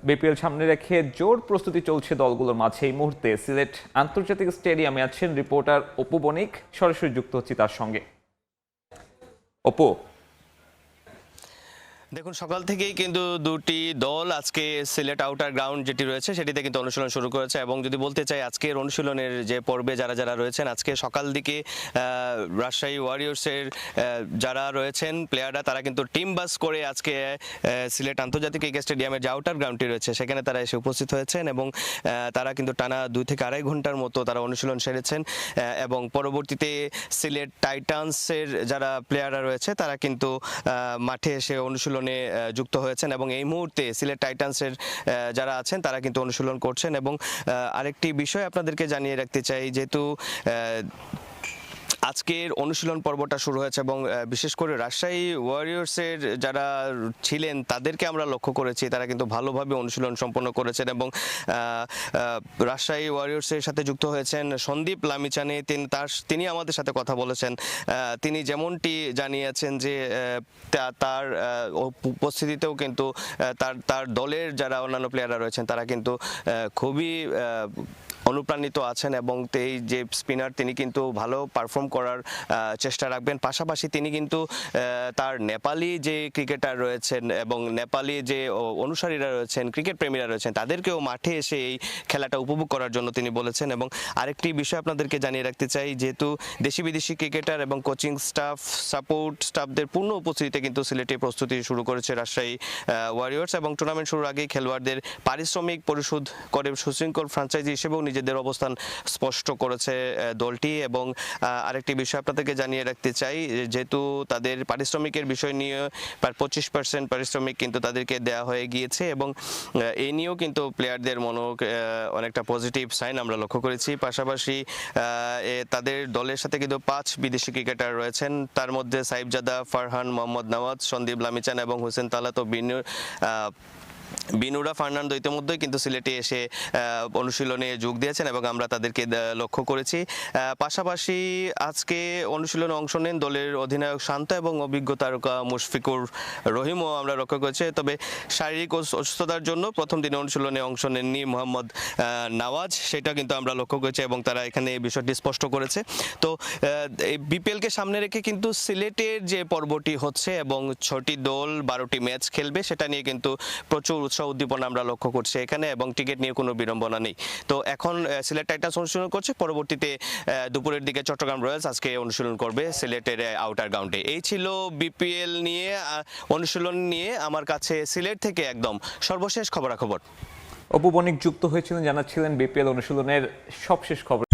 BPL সামনে রেখে জোর প্রস্তুতি চলছে দলগুলোর মাঝে। এই মুহূর্তে সিলেট আন্তর্জাতিক স্টেডিয়ামে আছেন রিপোর্টার অপু বণিক। সরাসরি যুক্ত হচ্ছি তার সঙ্গে। অপু, দেখুন, সকাল থেকেই কিন্তু দুটি দল আজকে সিলেট আউটার গ্রাউন্ড যেটি রয়েছে সেটিতে কিন্তু অনুশীলন শুরু করেছে। এবং যদি বলতে চাই আজকের অনুশীলনের যে পর্বে যারা যারা রয়েছেন, আজকে সকাল দিকে রাজশাহী ওয়ারিয়র্সের যারা রয়েছেন প্লেয়াররা, তারা কিন্তু টিম বাস করে আজকে সিলেট আন্তর্জাতিক ক্রিকেট স্টেডিয়ামের যে আউটার গ্রাউন্ডটি রয়েছে সেখানে তারা এসে উপস্থিত হয়েছেন। এবং তারা কিন্তু টানা 2 থেকে আড়াই ঘন্টার মতো তারা অনুশীলন সেরেছেন। এবং পরবর্তীতে সিলেট টাইটান্সের যারা প্লেয়াররা রয়েছে তারা কিন্তু মাঠে এসে অনুশীলন যুক্ত হয়েছেন। এবং এই মুহূর্তে সিলেট টাইটান্সের যারা আছেন তারা কিন্তু অনুশীলন করছেন। এবং আরেকটি বিষয় আপনাদেরকে জানিয়ে রাখতে চাই, যেহেতু আজকের অনুশীলন পর্বটা শুরু হয়েছে এবং বিশেষ করে রাজশাহী ওয়ারিয়র্সের যারা ছিলেন তাদেরকে আমরা লক্ষ্য করেছি, তারা কিন্তু ভালোভাবে অনুশীলন সম্পন্ন করেছেন। এবং রাজশাহী ওয়ারিয়র্সের সাথে যুক্ত হয়েছেন সন্দীপ লামিচানে। তিনি আমাদের সাথে কথা বলেছেন। তিনি যেমনটি জানিয়েছেন যে তার উপস্থিতিতেও কিন্তু তার দলের যারা অন্যান্য প্লেয়াররা রয়েছেন তারা কিন্তু খুবই অনুপ্রাণিত আছেন। এবং এই যে স্পিনার তিনি কিন্তু ভালো পারফর্ম করার চেষ্টা রাখবেন। পাশাপাশি তিনি কিন্তু তার নেপালি যে ক্রিকেটার রয়েছেন এবং নেপালি যে অনুসারীরা রয়েছেন, ক্রিকেট প্রেমীরা রয়েছেন, তাদেরকেও মাঠে এসে এই খেলাটা উপভোগ করার জন্য তিনি বলেছেন। এবং আরেকটি বিষয় আপনাদেরকে জানিয়ে রাখতে চাই, যেহেতু দেশি বিদেশি ক্রিকেটার এবং কোচিং স্টাফ, সাপোর্ট স্টাফদের পূর্ণ উপস্থিতিতে কিন্তু সিলেটে প্রস্তুতি শুরু করেছে রাজশাহী ওয়ারিয়র্স। এবং টুর্নামেন্ট শুরুর আগেই খেলোয়াড়দের পারিশ্রমিক পরিশোধ করে সুশৃঙ্খল ফ্র্যাঞ্চাইজি হিসেবেও নিজেদের অবস্থান স্পষ্ট করেছে দলটি। এবং আরেকটি বিষয় আপনাদেরকে জানিয়ে রাখতে চাই, যেহেতু তাদের পারিশ্রমিকের বিষয় নিয়ে প্রায় 25% পারিশ্রমিক কিন্তু তাদেরকে দেওয়া হয়ে গিয়েছে। এবং এই নিয়েও কিন্তু প্লেয়ারদের অনেকটা পজিটিভ সাইন আমরা লক্ষ্য করেছি। পাশাপাশি তাদের দলের সাথে কিন্তু 5 বিদেশি ক্রিকেটার রয়েছেন, তার মধ্যে সাইফজাদা, ফারহান, মোহাম্মদ নওয়াজ, সন্দীপ লামিচান এবং হোসেন তালাত ও বিনুরা ফার্নান্দো ইতিমধ্যেই কিন্তু সিলেটে এসে অনুশীলনে যোগ দিয়েছেন এবং আমরা তাদেরকে লক্ষ্য করেছি। পাশাপাশি আজকে অনুশীলনে অংশ নেন দলের অধিনায়ক শান্ত এবং অভিজ্ঞ তারকা মুশফিকুর রহিমও আমরা লক্ষ্য করেছি। তবে শারীরিক অসুস্থতার জন্য প্রথম দিনে অনুশীলনে অংশ নেননি মোহাম্মদ নওয়াজ, সেটা কিন্তু আমরা লক্ষ্য করেছি এবং তারা এখানে এই বিষয়টি স্পষ্ট করেছে। তো এই বিপিএলকে সামনে রেখে কিন্তু সিলেটের যে পর্বটি হচ্ছে এবং 6টি দল 12টি ম্যাচ খেলবে, সেটা নিয়ে কিন্তু প্রচুর উৎসাহ উদ্দীপনা আমরা লক্ষ্য করছি এখানে। এবং টিকিট নিয়ে কোনো বিড়ম্বনা নেই। তো এখন সিলেট টাইটান্স অনুশীলন করছে, পরবর্তীতে দুপুরের দিকে চট্টগ্রাম রয়্যালস আজকে অনুশীলন করবে সিলেটের আউটার গ্রাউন্ডে। এই ছিল বিপিএল নিয়ে অনুশীলন নিয়ে আমার কাছে সিলেট থেকে একদম সর্বশেষ খবরাখবর। অপু বণিক যুক্ত হয়েছিলেন, জানাচ্ছিলেন বিপিএল অনুশীলনের সবশেষ খবর।